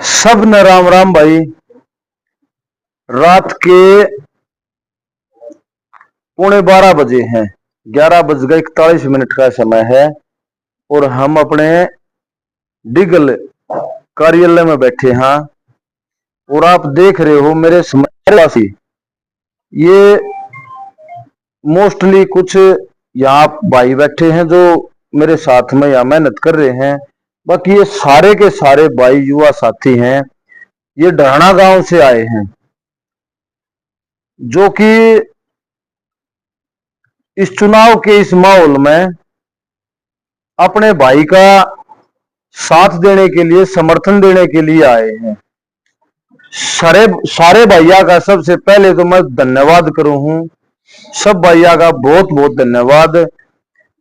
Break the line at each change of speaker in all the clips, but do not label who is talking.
सब न राम राम भाई। रात के 11:15 बजे हैं। 11:41 का समय है और हम अपने डिगल कार्यालय में बैठे हैं। और आप देख रहे हो मेरे पास ये मोस्टली कुछ यहाँ भाई बैठे हैं जो मेरे साथ में यहाँ मेहनत कर रहे हैं। बाकी ये सारे के सारे भाई युवा साथी हैं। ये डहाना गांव से आए हैं जो कि इस चुनाव के इस माहौल में अपने भाई का साथ देने के लिए, समर्थन देने के लिए आए हैं। सारे सारे भैया का सबसे पहले तो मैं धन्यवाद करूं हूं। सब भैया का बहुत बहुत धन्यवाद।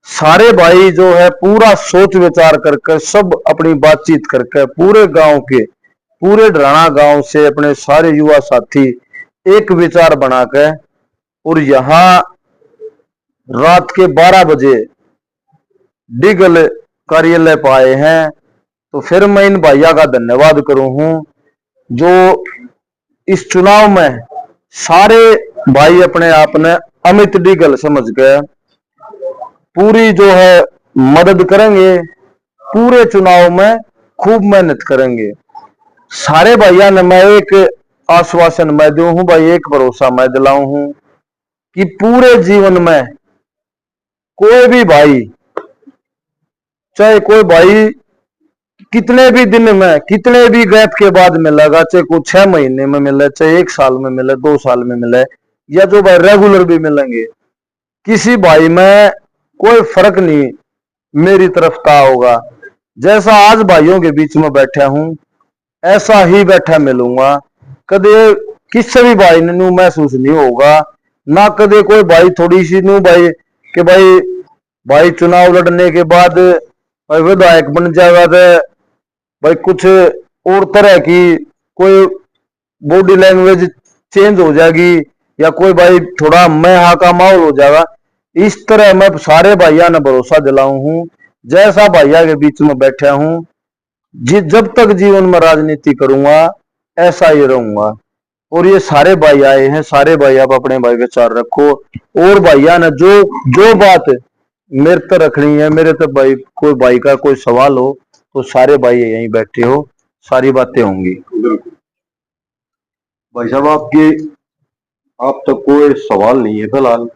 सारे भाई जो है पूरा सोच विचार करके, सब अपनी बातचीत करके, पूरे गांव के, पूरे डराना गांव से अपने सारे युवा साथी एक विचार बनाकर और यहां रात के 12 बजे डिगल कार्यालय पाए हैं। तो फिर मैं इन भैया का धन्यवाद करूं हूं जो इस चुनाव में सारे भाई अपने आप ने अमित डिगल समझ गए पूरी जो है मदद करेंगे। पूरे चुनाव में खूब मेहनत करेंगे। सारे भैया ने मैं एक आश्वासन मैं दूं हूं भाई, एक भरोसा मैं दिलाऊं हूं कि पूरे जीवन में कोई भी भाई, चाहे कोई भाई कितने भी दिन में, कितने भी गैप के बाद मिलेगा, चाहे कुछ 6 महीने में मिले, चाहे 1 साल में मिले, 2 साल में मिले, या जो भाई रेगुलर भी मिलेंगे, किसी भाई में कोई फर्क नहीं मेरी तरफ का होगा। जैसा आज भाइयों के बीच में बैठा हूं ऐसा ही बैठा मिलूंगा। कदे किसी भी भाई ने नू महसूस नहीं होगा, ना कदे कोई भाई थोड़ी सी नू भाई कि भाई चुनाव लड़ने के बाद भाई विधायक बन जाएगा तो भाई कुछ और तरह की कोई बॉडी लैंग्वेज चेंज हो जाएगी, या कोई भाई थोड़ा मैं हा का माहौल हो जाएगा। इस तरह मैं सारे भैया ने भरोसा दिलाऊं हूं। जैसा भैया के बीच में बैठा हूं, जब तक जीवन में राजनीति करूंगा ऐसा ही रहूंगा। और ये सारे भाई आए हैं, सारे भाई आप अपने भाई विचार रखो। और भैया ने जो जो बात मेरे तक रखनी है, मेरे तक भाई कोई भाई का कोई सवाल हो तो सारे भाई यहीं बैठे हो, सारी बातें होंगी।
भाई साहब आप तक कोई सवाल नहीं है फिलहाल।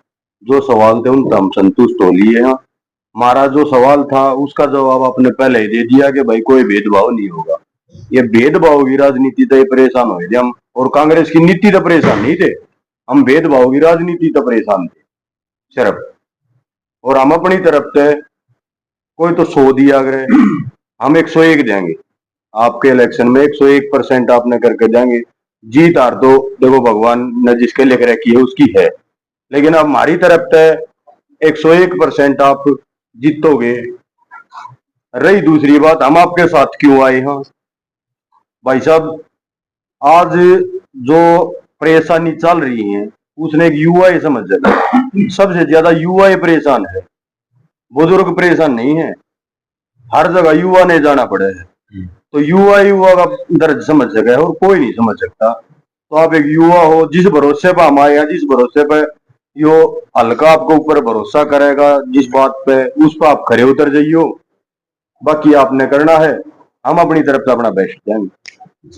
जो सवाल थे उनसे हम संतुष्ट हो लिए हैं। हमारा जो सवाल था उसका जवाब आपने पहले ही दे दिया कि भाई कोई भेदभाव नहीं होगा। ये भेदभाव की राजनीति तो परेशान हो थे हम, और कांग्रेस की नीति तो परेशान नहीं थे। हम भेदभाव की राजनीति तो परेशान थे सिर्फ। और हम अपनी तरफ से कोई तो 100 दिया करे, हम 101 देंगे। आपके इलेक्शन में 101% आपने करके देंगे। जीत हार तो देखो भगवान ने जिसके लिख रखी है उसकी है, लेकिन अब हमारी तरफ से 101% आप जीतोगे। रही दूसरी बात, हम आपके साथ क्यों आए हैं भाई साहब। आज जो परेशानी चल रही है उसने एक युवा ही समझ जाए। सबसे ज्यादा युवा ही परेशान है, बुजुर्ग परेशान नहीं है। हर जगह युवा ने जाना पड़े है। तो युवा युवा का दर्द समझ सके और कोई नहीं समझ सकता। तो आप एक युवा हो, जिस भरोसे पर हम आए हैं, जिस भरोसे पर यो हल्का आपको ऊपर भरोसा करेगा, जिस बात पे उस पर आप खरे उतर जाइयो। बाकी आपने करना है, हम अपनी तरफ से अपना बेस्ट देंगे।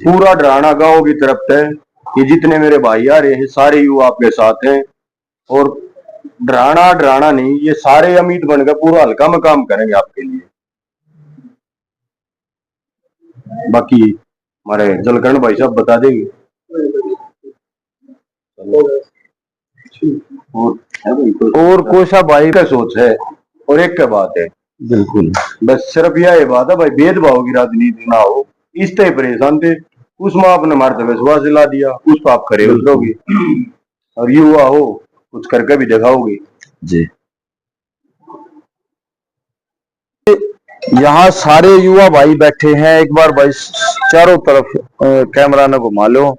पूरा डराना गांव की तरफ से ये जितने मेरे भाई आ रहे हैं सारे युवा आपके साथ हैं। और डराना डराना नहीं, ये सारे अमित बनकर पूरा हल्का में काम करेंगे आपके लिए। बाकी हमारे जलकरण भाई साहब बता देंगे।
और कोई सा भाई
का सोच है और एक क्या बात है,
बिल्कुल
बस सिर्फ यह बात है भाई भेदभाव की राजनीति ना हो। इस तरह परेशान थे, उसमें आपने हमारे पे विश्वास दिला दिया, उस पर आप खरे उतरोगे और युवा हो कुछ करके भी दिखाओगे
जी। यहाँ सारे युवा भाई बैठे हैं। एक बार भाई चारों तरफ कैमरा न घुमा लो।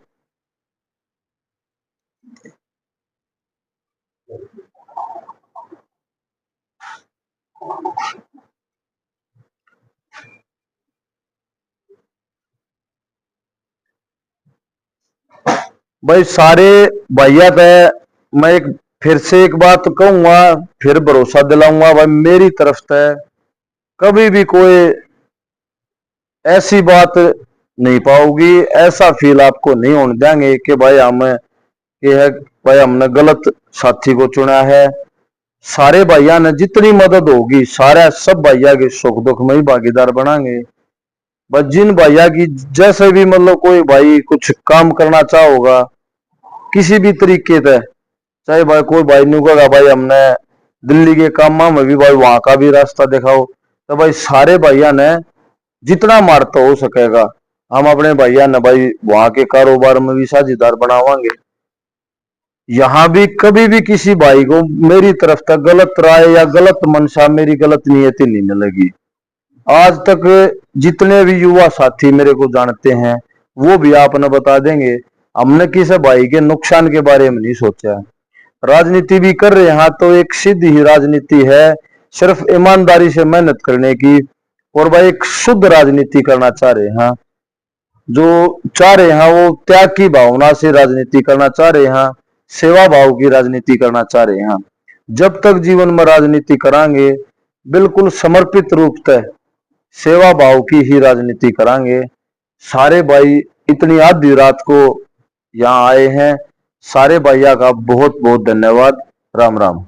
भाई सारे भैया पे मैं फिर से एक बात कहूंगा, फिर भरोसा दिलाऊंगा भाई, मेरी तरफ से कभी भी कोई ऐसी बात नहीं पाओगी, ऐसा फील आपको नहीं होने देंगे कि भाई भाई हमने गलत साथी को चुना है। सारे भैया ने जितनी मदद होगी सारे सब भैया के सुख दुख में ही भागीदार बनाएंगे। बस जिन भैया की जैसे भी मतलब कोई भाई कुछ काम करना चाहोगा किसी भी तरीके से, चाहे भाई कोई भाई नहीं कहेगा भाई हमने दिल्ली के काम में भी भाई वहां का भी रास्ता दिखाओ, तो भाई सारे भैया ने जितना मारता हो सकेगा हम अपने भैया ने भाई वहां के कारोबार में भी साझेदार बनावांगे। यहाँ भी कभी भी किसी भाई को मेरी तरफ तक गलत राय या गलत मंशा, मेरी गलत नियति नहीं मिलेगी। आज तक जितने भी युवा साथी मेरे को जानते हैं वो भी आपने बता देंगे, हमने किसी भाई के नुकसान के बारे में नहीं सोचा। राजनीति भी कर रहे हैं तो एक सीधी ही राजनीति है, सिर्फ ईमानदारी से मेहनत करने की, और भाई एक शुद्ध राजनीति करना चाह रहे हैं। जो चाह रहे हैं वो त्याग की भावना से राजनीति करना चाह रहे हैं, सेवा भाव की राजनीति करना चाह रहे हैं। जब तक जीवन में राजनीति करांगे बिल्कुल समर्पित रूप से सेवा भाव की ही राजनीति करांगे। सारे भाई इतनी आधी रात को यहाँ आए हैं, सारे भैया का बहुत बहुत धन्यवाद। राम राम।